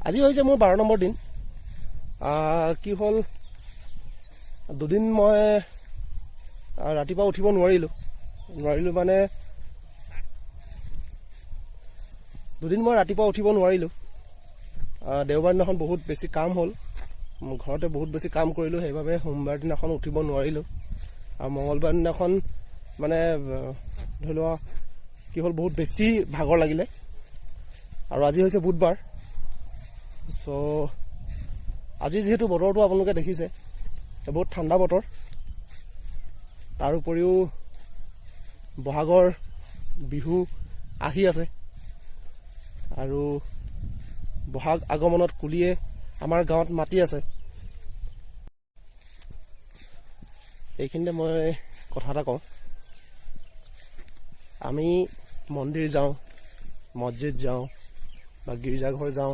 আজি হৈছে মোৰ 12 নম্বৰ দিন। কি হ'ল, দুদিন মই ৰাতিপুৱা উঠিব নোৱাৰিলোঁ মানে দেওবাৰ দিনাখন বহুত বেছি কাম হ'ল, ঘৰতে বহুত বেছি কাম কৰিলোঁ, সেইবাবে সোমবাৰ দিনাখন উঠিব নোৱাৰিলোঁ। আৰু মঙলবাৰ দিনাখন মানে ধৰি লোৱা কি হ'ল, বহুত বেছি ভাগৰ লাগিলে। আৰু আজি হৈছে বুধবাৰ। চ' আজি যিহেতু বতৰটো আপোনালোকে দেখিছে, বহুত ঠাণ্ডা বতৰ। তাৰ উপৰিও বহাগৰ বিহু আহি আছে আৰু বহাগ আগমনত কুলিয়ে আমাৰ গাঁৱত মাতি আছে। এইখিনিতে মই কথা এটা কওঁ, আমি মন্দিৰ যাওঁ, মছজিদ যাওঁ বা গীৰ্জাঘৰ যাওঁ,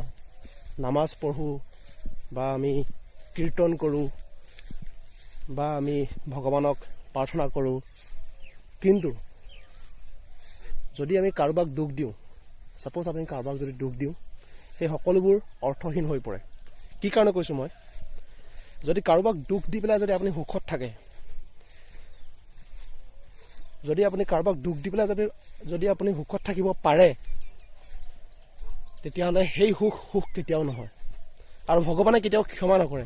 নামাজ পঢ়োঁ বা আমি কীৰ্তন কৰোঁ বা আমি ভগৱানক প্ৰাৰ্থনা কৰোঁ, কিন্তু যদি আমি কাৰোবাক দুখ দিওঁ, ছাপ'জ আমি কাৰোবাক যদি দুখ দিওঁ, সেই সকলোবোৰ অৰ্থহীন হৈ পৰে। কি কাৰণে কৈছোঁ মই, যদি কাৰোবাক দুখ দি পেলাই যদি আপুনি সুখত থাকে, যদি আপুনি কাৰোবাক দুখ দি পেলাই যদি আপুনি সুখত থাকিব পাৰে, তেতিয়াহ'লে সেই সুখ কেতিয়াও নহয়, আৰু ভগৱানে কেতিয়াও ক্ষমা নকৰে,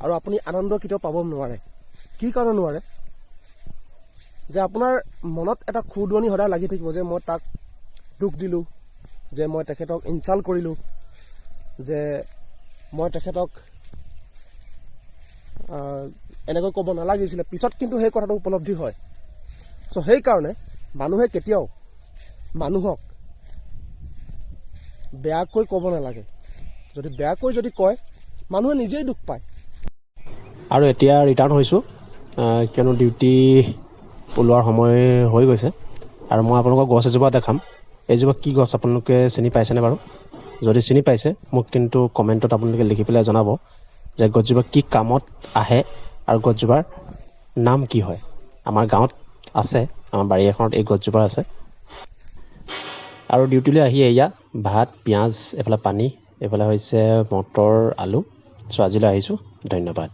আৰু আপুনি আনন্দ কেতিয়াও পাব নোৱাৰে। কি কাৰণে নোৱাৰে, যে আপোনাৰ মনত এটা খুৰদুৱনি সদায় লাগি থাকিব, যে মই তাক দুখ দিলোঁ, যে মই তেখেতক ইনচাল্ট কৰিলোঁ, যে মই তেখেতক এনেকৈ ক'ব নালাগিছিলে। পিছত কিন্তু সেই কথাটো উপলব্ধি হয়। চ' সেইকাৰণে মানুহে কেতিয়াও মানুহক বেয়াকৈ ক'ব নালাগে। যদি বেয়াকৈ যদি কয়, মানুহে নিজেই দুখ পায়। আৰু এতিয়া ৰিটাৰ্ণ হৈছোঁ, কিয়নো ডিউটি ওলোৱাৰ সময় হৈ গৈছে। আৰু মই আপোনালোকক গছ এজোপা দেখাম। এইজোপা কি গছ আপোনালোকে চিনি পাইছেনে বাৰু? যদি চিনি পাইছে, মোক কিন্তু কমেণ্টত আপোনালোকে লিখি পেলাই জনাব যে গছজোপা কি কামত আহে আৰু গছজোপাৰ নাম কি হয়। আমাৰ গাঁৱত আছে, আমাৰ বাৰী এখনত এই গছজোপা আছে। আৰু ডিউটিলৈ আহি এয়া ভাত, পিঁয়াজ, এইফালে পানী, এইফালে হৈছে মটৰ, আলু। চ' আজিলৈ আহিছোঁ, ধন্যবাদ।